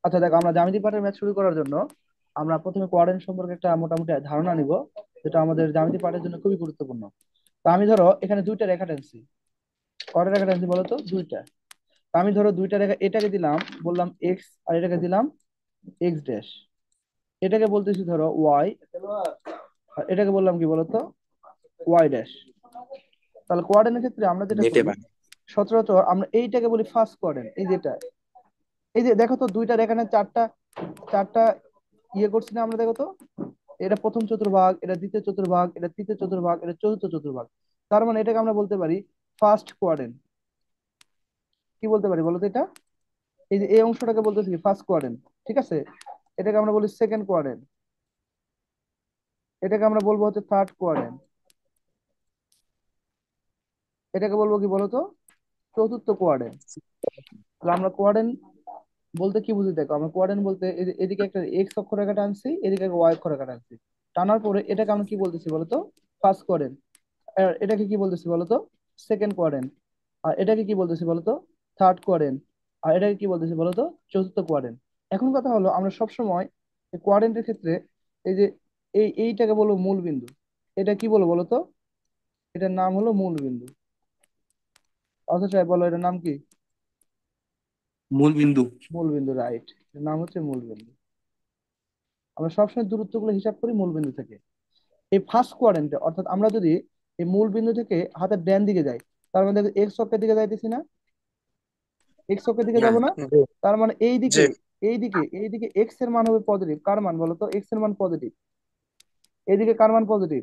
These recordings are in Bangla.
আচ্ছা দেখো, আমরা জ্যামিতি পাঠের ম্যাথ শুরু করার জন্য আমরা প্রথমে কোঅর্ডিনেট সম্পর্কে একটা মোটামুটি ধারণা নিব, যেটা আমাদের জ্যামিতি পাঠের জন্য খুবই গুরুত্বপূর্ণ। তো আমি ধরো এখানে দুইটা রেখা টানছি। কয়টা রেখা টানছি বলো তো? দুইটা। তো আমি ধরো দুইটা রেখা, এটাকে দিলাম বললাম এক্স, আর এটাকে দিলাম এক্স ড্যাশ। এটাকে বলতেছি ধরো ওয়াই, আর এটাকে বললাম কি বলতো? Y dash. তাহলে কোঅর্ডিনেট ক্ষেত্রে আমরা যেটা নেটে করি, পারে। সচরাচর আমরা এইটাকে বলি ফার্স্ট কোঅর্ডিনেট। এই যেটা, এই যে দেখো তো দুইটা এখানে চারটা চারটা ইয়ে করছি না আমরা? দেখো তো, এটা প্রথম চতুর্ভাগ, এটা দ্বিতীয় চতুর্ভাগ, এটা তৃতীয় চতুর্ভাগ, এটা চতুর্থ চতুর্ভাগ। তার মানে এটাকে আমরা বলতে পারি ফার্স্ট কোয়াড্রেন্ট। কি বলতে পারি বলতো এটা? এই যে এই অংশটাকে বলতেছি কি ফার্স্ট কোয়াড্রেন্ট। ঠিক আছে, এটাকে আমরা বলি সেকেন্ড কোয়াড্রেন্ট, এটাকে আমরা বলবো হচ্ছে থার্ড কোয়াড্রেন্ট, এটাকে বলবো কি বলতো? চতুর্থ কোয়াড্রেন্ট। তাহলে আমরা কোয়াড্রেন্ট বলতে কি বুঝি দেখো, আমরা কোয়াড্রেন্ট বলতে এই যে এদিকে একটা এক্স অক্ষরেখা টানছি, এদিকে একটা ওয়াই অক্ষরেখা টানছি। টানার পরে এটাকে আমরা কি বলতেছি বলতো? First quadrant. আর এটাকে কি বলতেছি বলতো? Second quadrant. আর এটাকে কি বলতেছি বলতো? Third quadrant. আর এটাকে কি বলতেছি বলতো? চতুর্থ কোয়াড্রেন্ট। এখন কথা হলো, আমরা সবসময় কোয়াড্রেন্টের ক্ষেত্রে এই যে এইটাকে বলবো মূল বিন্দু। এটা কি বলবো বলতো? এটার নাম হলো মূল বিন্দু। অথচ বলো এটার নাম কি? মূল বিন্দু। মূল বিন্দু, রাইট। এটার নাম হচ্ছে মূল বিন্দু। আমরা সবসময় দূরত্বগুলো হিসাব করি মূল বিন্দু থেকে। এই ফার্স্ট কোয়াড্রেন্টে, অর্থাৎ আমরা যদি এই মূল বিন্দু থেকে হাতের ডান দিকে যাই, তার মানে এক্স অক্ষের দিকে যাইতেছি না? এক্স অক্ষের দিকে হ্যাঁ। যাব না? তার মানে যে এইদিকে এক্স এর মান হবে পজিটিভ। কার মান বলো তো? এক্স এর মান পজিটিভ। এইদিকে কার মান পজিটিভ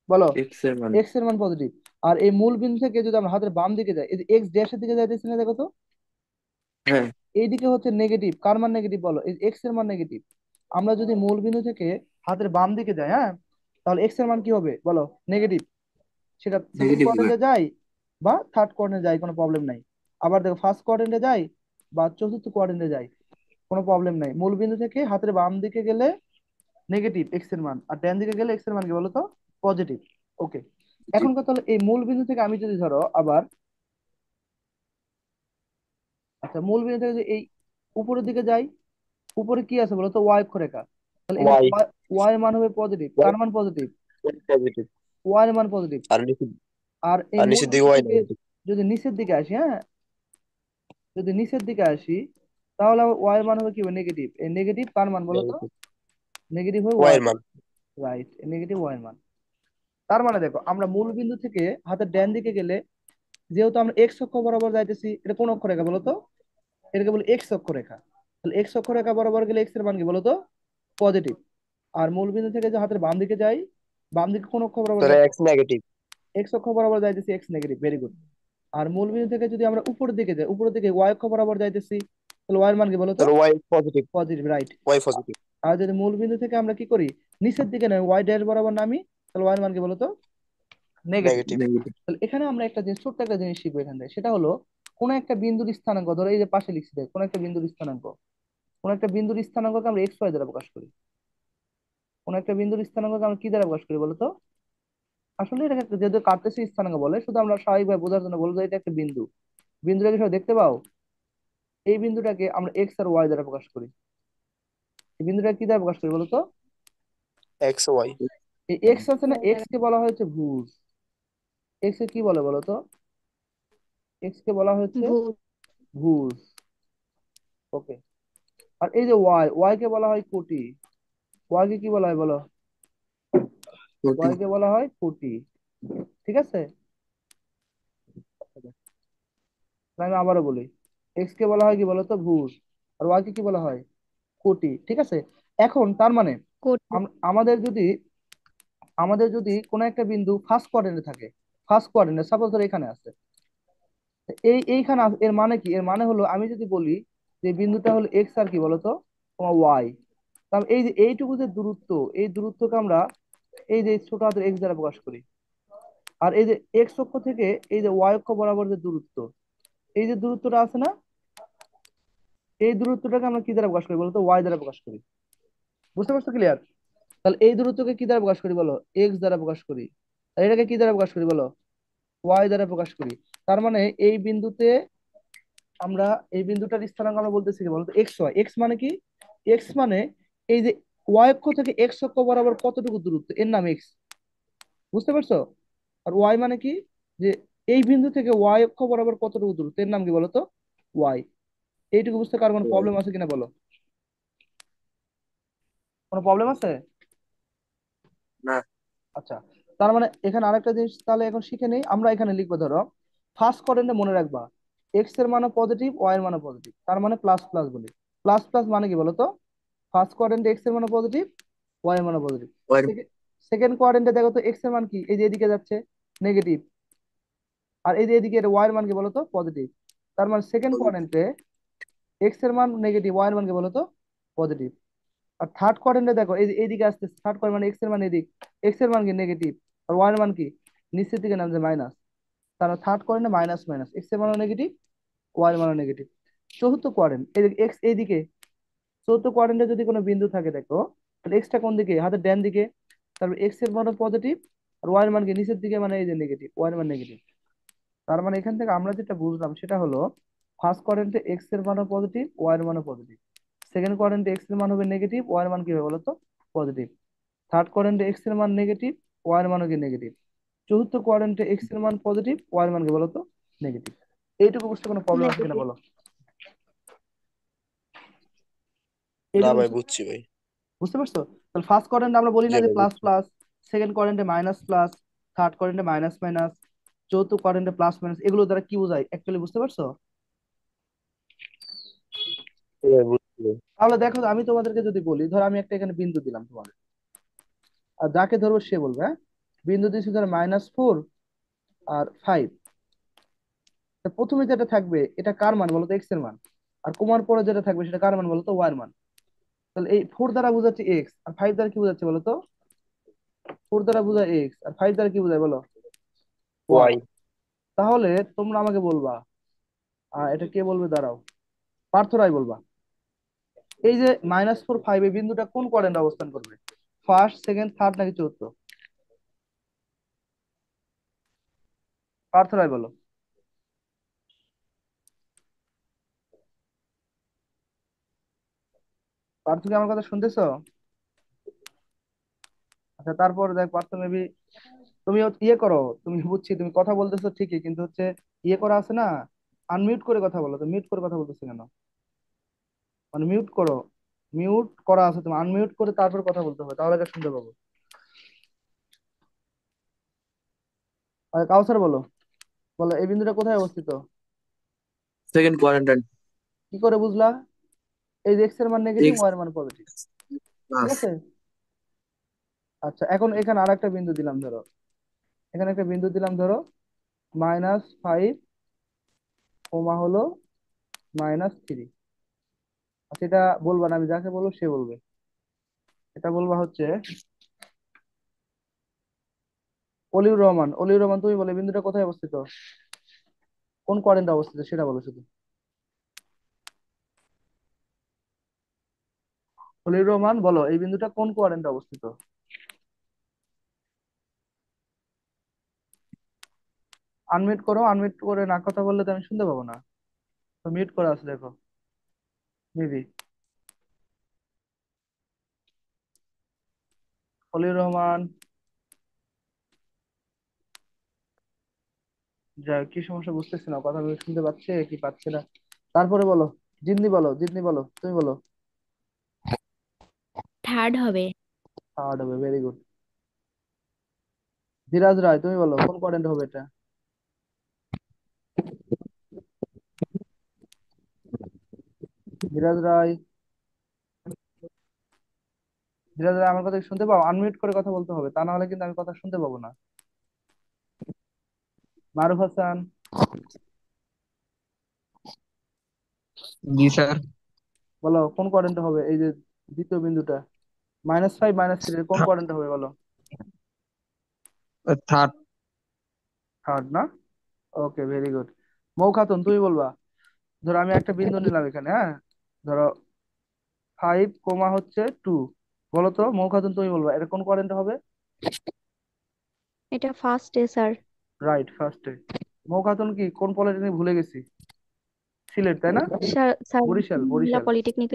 বলো? এক্স এর মান। এক্স এর মান পজিটিভ। আর এই মূল বিন্দু থেকে যদি আমরা হাতের বাম দিকে যাই, এই যে এক্স ড্যাশের দিকে যাইতেছি না? দেখো তো, হ্যাঁ। এইদিকে হচ্ছে নেগেটিভ। কার মান নেগেটিভ বলো? এই এক্স এর মান নেগেটিভ। আমরা যদি মূল বিন্দু থেকে হাতের বাম দিকে যাই, হ্যাঁ, তাহলে এক্স এর মান কি হবে বলো? নেগেটিভ। সেটা সেকেন্ড নেগেটিভ হবে। কোয়াড্রেন্টে যায় বা থার্ড কোয়াড্রেন্টে যায়, কোনো প্রবলেম নাই। আবার দেখো ফার্স্ট কোয়াড্রেন্টে যায় বা চতুর্থ কোয়াড্রেন্টে যায়, কোনো প্রবলেম নাই। মূল বিন্দু থেকে হাতের বাম দিকে গেলে নেগেটিভ এক্স এর মান, আর ডান দিকে গেলে এক্স এর মান কি বলতো? পজিটিভ। ওকে। জি। এখন কথা হলো, এই মূল বিন্দু থেকে আমি যদি ধরো আবার, আচ্ছা মূল বিন্দু থেকে যদি এই উপরের দিকে যাই, উপরে কি আছে বলতো? ওয়াই অক্ষরেখা। তাহলে এই যে ওয়াই। ওয়াই এর মান হবে পজিটিভ। ওয়াই কার মান পজিটিভ? পজিটিভ। ওয়াই এর মান পজিটিভ। আর নিচে, আর এই আর মূল নিচের দিকে বিন্দু ওয়াই থেকে নেগেটিভ। যদি নিচের দিকে আসি, হ্যাঁ, যদি নিচের দিকে আসি, তাহলে ওয়াই এর মান হবে কি? নেগেটিভ। এই নেগেটিভ কার মান বলো তো? নেগেটিভ নেগেটিভ হয় ওয়াই ওয়াই। এর মান। রাইট, নেগেটিভ ওয়াই এর মান। তার মানে দেখো, আমরা মূল বিন্দু থেকে হাতের ডান দিকে গেলে, যেহেতু আমরা এক্স অক্ষ বরাবর যাইতেছি, এটা কোন অক্ষরেখা বলো তো? এটাকে বলি এক্স অক্ষরেখা। তাহলে এক্স অক্ষরেখা বরাবর গেলে এক্স এর মান কি বলো তো? পজিটিভ। আর মূল বিন্দু থেকে যে হাতের বাম দিকে যাই, বাম দিকে কোন অক্ষ বরাবর তোরা যাই? X negative. এক্স অক্ষ বরাবর যাইতেছি, এক্স নেগেটিভ, ভেরি গুড। আর মূল বিন্দু থেকে যদি আমরা উপরের দিকে যাই, উপরের দিকে ওয়াই অক্ষ বরাবর যাইতেছি, তাহলে ওয়াই এর মান কি বলো তো? তোর Y positive. Positive, right. Y positive. আর যদি মূল বিন্দু থেকে আমরা কি করি, নিচের দিকে নয়, ওয়াই ড্যাশ বরাবর নামি, তাহলে ওয়াই এর মান কি বলো তো? নেগেটিভ। নেগেটিভ। তাহলে এখানে আমরা একটা জিনিস, ছোট্ট একটা জিনিস শিখবো এখান থেকে। সেটা হলো, কোন একটা বিন্দুর স্থানাঙ্ক, ধরো এই যে পাশে লিখছি দেখ, কোন একটা বিন্দুর স্থানাঙ্ক, কোন একটা বিন্দুর স্থানাঙ্ককে আমরা এক্স ওয়াই দ্বারা প্রকাশ করি। কোন একটা বিন্দুর স্থানাঙ্ককে আমরা কি দ্বারা প্রকাশ করি বলতো? আসলে এটাকে যেহেতু কার্তেশীয় স্থানাঙ্ক বলে, শুধু আমরা স্বাভাবিকভাবে বোঝার জন্য বলবো যে এটা একটা বিন্দু। বিন্দুটাকে সবাই দেখতে পাও? এই বিন্দুটাকে আমরা এক্স আর ওয়াই দ্বারা প্রকাশ করি। এই বিন্দুটাকে কি দ্বারা প্রকাশ করি বলতো? X Y. এই এক্স আছে না, এক্স কে বলা হয়েছে ভুজ। এক্স কে কি বলে বলতো? এক্স কে বলা হচ্ছে ভূত। ভুজ। ওকে। আর এই যে ওয়াই, ওয়াই কে বলা হয় কোটি। ওয়াই কে কি বলা হয় বলো? কোটি। ওয়াই কে বলা হয় কোটি। ঠিক আছে, তাহলে আমি আবারও বলি, এক্স কে বলা হয় কি বলতো? ভুজ। আর ওয়াই কে কি বলা হয়? কোটি। ঠিক আছে। এখন তার মানে কোটি। আমাদের যদি, কোনো একটা বিন্দু ফার্স্ট কোয়াড্রেন্টে থাকে, ফার্স্ট কোয়াড্রেন্টে সাপোজ ধরো এখানে আছে, এইখানে এর মানে কি? এর মানে হলো, আমি যদি বলি যে বিন্দুটা হলো এক্স আর কি বলতো তোমার ওয়াই, তাহলে এই যে এইটুকু যে দূরত্ব, এই দূরত্বকে আমরা এই যে ছোট হাতের এক্স দ্বারা প্রকাশ করি। আর এই যে এক্স অক্ষ থেকে এই যে ওয়াই অক্ষ বরাবর যে দূরত্ব, এই যে দূরত্বটা আছে না, এই দূরত্বটাকে আমরা কি দ্বারা প্রকাশ করি বলতো? ওয়াই দ্বারা প্রকাশ করি। বুঝতে পারছো? ক্লিয়ার? তাহলে এই দূরত্বকে কি দ্বারা প্রকাশ করি বলো? এক্স দ্বারা প্রকাশ করি। আর এটাকে কি দ্বারা প্রকাশ করি বলো? ওয়াই দ্বারা প্রকাশ করি। তার মানে এই বিন্দুতে আমরা এই বিন্দুটার স্থানাঙ্ক আমরা বলতেছি কি বলতো, এক্স ওয়াই। এক্স মানে কি? এক্স মানে এই যে ওয়াই অক্ষ থেকে এক্স অক্ষ বরাবর কতটুকু দূরত্ব, এর নাম এক্স। বুঝতে পারছো? আর ওয়াই মানে কি? যে এই বিন্দু থেকে ওয়াই অক্ষ বরাবর কতটুকু দূরত্ব, এর নাম কি বলতো? ওয়াই। এইটুকু বুঝতে কার কোনো ওয়াই। প্রবলেম আছে কিনা বলো? কোনো প্রবলেম আছে? না। আচ্ছা, তার মানে এখানে আরেকটা জিনিস তাহলে এখন শিখে নেই। আমরা এখানে লিখবো ধরো, ফার্স্ট কোয়াড্রেন্টে মনে রাখবা এক্স এর মানে পজিটিভ, ওয়াই এর মানে পজিটিভ, তার মানে প্লাস প্লাস বলি। প্লাস প্লাস মানে কি বলতো? ফার্স্ট কোয়াড্রেন্টে এক্স এর মানে পজিটিভ, ওয়াই এর মানে পজিটিভ। ওয়াই। সেকেন্ড কোয়াড্রেন্টে দেখো তো এক্স এর মান কি, এই যে এদিকে যাচ্ছে, নেগেটিভ। আর এই যে এদিকে ওয়াই এর মান কি বলতো? পজিটিভ। তার মানে সেকেন্ড কোয়াড্রেন্টে এক্স এর মান নেগেটিভ, ওয়াই এর মান কি বলতো? পজিটিভ। আর থার্ড কোয়াড্রেন্টে দেখো, এই যে এইদিকে আসছে থার্ড কোয়াড্রেন্ট, মানে এক্স এর মান এদিক, এক্স এর মান কি নেগেটিভ, আর ওয়াই এর মান কি নিচের দিকে নামছে মাইনাস। তার থার্ড কোয়াড্রেন্টে মাইনাস মাইনাস, এক্স এর মানও নেগেটিভ, ওয়াই এর মানও নেগেটিভ। চতুর্থ কোয়াড্রেন্ট, এই এক্স এইদিকে। চতুর্থ কোয়াড্রেন্টে যদি কোনো বিন্দু থাকে দেখো, তাহলে এক্সটা কোন দিকে? হাতের ডান দিকে। তারপর এক্স এর মানও পজিটিভ, আর ওয়াই এর মান কি নিচের দিকে, মানে এই যে নেগেটিভ, ওয়াই এর মান নেগেটিভ। তার মানে এখান থেকে আমরা যেটা বুঝলাম সেটা হলো, ফার্স্ট কোয়াড্রেন্টে এক্স এর মানও পজিটিভ, ওয়াই এর মানও পজিটিভ। সেকেন্ড কোয়াড্রেন্টে এক্স এর মান হবে নেগেটিভ, ওয়াই এর মান কি হবে বলতো? পজিটিভ। থার্ড কোয়াড্রেন্টে এক্স এর মান নেগেটিভ, ওয়াই এর মানও কি নেগেটিভ। চতুর্থ কোয়াড্রেন্টে এক্স এর মান পজিটিভ, ওয়াই এর মান কি বলতো? নেগেটিভ। এইটুকু বুঝতে কোনো প্রবলেম আছে কিনা নেগেটিভ। বলো? না এইটুকু ভাই, বুঝতে বুঝছি ভাই। বুঝতে পারছো? তাহলে ফার্স্ট কোয়াড্রেন্টে আমরা বলি জি না যে ভাই, প্লাস বুঝছি। প্লাস, সেকেন্ড কোয়াড্রেন্টে মাইনাস প্লাস, থার্ড কোয়াড্রেন্টে মাইনাস মাইনাস, চতুর্থ কোয়াড্রেন্টে প্লাস মাইনাস, এগুলো দ্বারা কি বোঝায় অ্যাকচুয়ালি, বুঝতে পারছো? জি ভাই, বুঝছি ভাই। তাহলে দেখো, আমি তোমাদেরকে যদি বলি, ধরো আমি একটা এখানে বিন্দু দিলাম তোমাদের, আর যাকে ধরবো সে বলবে, হ্যাঁ, বিন্দু দিচ্ছি ধরো -4 আর 5। প্রথমে যেটা থাকবে এটা কার মান বলতো? এক্স এর মান। আর কমার পরে যেটা থাকবে সেটা কার মান বলতো? ওয়াই এর মান। তাহলে এই 4 দ্বারা বোঝাচ্ছে এক্স, আর 5 দ্বারা কি বোঝাচ্ছে বলতো? 4 দ্বারা বোঝায় এক্স, আর 5 দ্বারা কি বোঝায় বলো? ওয়াই। ওয়াই। তাহলে তোমরা আমাকে বলবা, এটা কে বলবে দাঁড়াও, পার্থ রায় বলবা, এই যে -4 5 এই বিন্দুটা কোন কোয়াড্রেন্টে অবস্থান করবে? ফার্স্ট, সেকেন্ড, থার্ড নাকি চতুর্থ? পার্থ রায় বলো। পার্থ কি আমার কথা শুনতেছো? আচ্ছা, তারপর দেখ পার্থ মেবি, তুমি ইয়ে করো, তুমি বুঝছি তুমি কথা বলতেছো ঠিকই, কিন্তু হচ্ছে ইয়ে করা আছে না, আনমিউট করে কথা বলো। তো মিউট করে কথা বলতেছো কেন? মানে মিউট করো, মিউট করা আছে, তুমি আনমিউট করে তারপর কথা বলতে হবে, তাহলে এটা শুনতে পাবো। আর কাউসার বলো, বলো এই বিন্দুটা কোথায় অবস্থিত? Second quarantine. কি করে বুঝলা? এই যে এক্স এর মান নেগেটিভ, এক্স ওয়াই এর মান পজিটিভ। ঠিক প্লাস। আছে। আচ্ছা, এখন এখানে আর একটা বিন্দু দিলাম ধরো, এখানে একটা বিন্দু দিলাম ধরো -5 কমা হলো -3। আচ্ছা, এটা বলবা না, আমি যাকে বলবো সে বলবে। এটা বলবা হচ্ছে অলিউর রহমান। অলিউর রহমান, তুমি বলে বিন্দুটা কোথায় অবস্থিত, কোন কোয়াড্রেন্টে অবস্থিত সেটা বলো শুধু। অলিউর রহমান বলো এই বিন্দুটা কোন কোয়াড্রেন্টে অবস্থিত। আনমিউট করো, আনমিউট করে না কথা বললে তো আমি শুনতে পাবো না। তো মিউট করা আছে দেখো, মেবি। অলিউর রহমান, যা কি সমস্যা বুঝতেছি না, কথা বলে শুনতে পাচ্ছে কি পাচ্ছে না। তারপরে বলো, জিন্নি বলো, জিন্নি বলো, তুমি বলো। থার্ড হবে। থার্ড হবে, ভেরি গুড। ধীরাজ রায়, তুমি বলো কোন কোয়াড্রেন্ট হবে এটা। ধীরাজ রায়, ধীরাজ রায় আমার কথা কি শুনতে পাও? আনমিউট করে কথা বলতে হবে, তা না হলে কিন্তু আমি কথা শুনতে পাবো না। মারুফ হাসান, জি স্যার। বলো কোন কোয়াড্রেন্ট হবে এই যে দ্বিতীয় বিন্দুটা, -5 -3 কোন কোয়াড্রেন্ট হবে বলো? থার্ড। থার্ড না? ওকে, ভেরি গুড। মৌ খাতুন, তুমি বলবা, ধরো আমি একটা বিন্দু নিলাম এখানে, হ্যাঁ, ধরো 5, 2। বলো তো মৌ খাতুন, তুমি বলবা এটা কোন কোয়াড্রেন্ট হবে? এটা ফার্স্টে স্যার। রাইট, ফার্স্টে। মৌ খাতুন কি কোন পলিটেকনিক ভুলে গেছি, সিলেট, তাই না? স্যার স্যার বরিশাল, মহিলা বরিশাল। পলিটেকনিক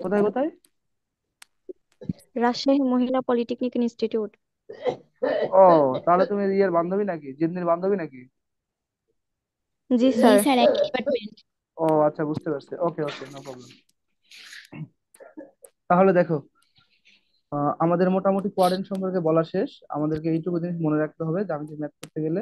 কোথায় কোথায়? রাজশাহী মহিলা পলিটেকনিক ইনস্টিটিউট। ও, তাহলে তুমি ইয়ের বান্ধবী নাকি, জিন্নির বান্ধবী নাকি? জি জি স্যার। স্যার, একই ডিপার্টমেন্ট। ও আচ্ছা, বুঝতে পারছি। ওকে ওকে, নো প্রবলেম। তাহলে দেখো, আমাদের মোটামুটি কোয়াড্রেন্ট সম্পর্কে বলা শেষ। আমাদেরকে এইটুকু জিনিস মনে রাখতে হবে যে আমি ম্যাথ করতে গেলে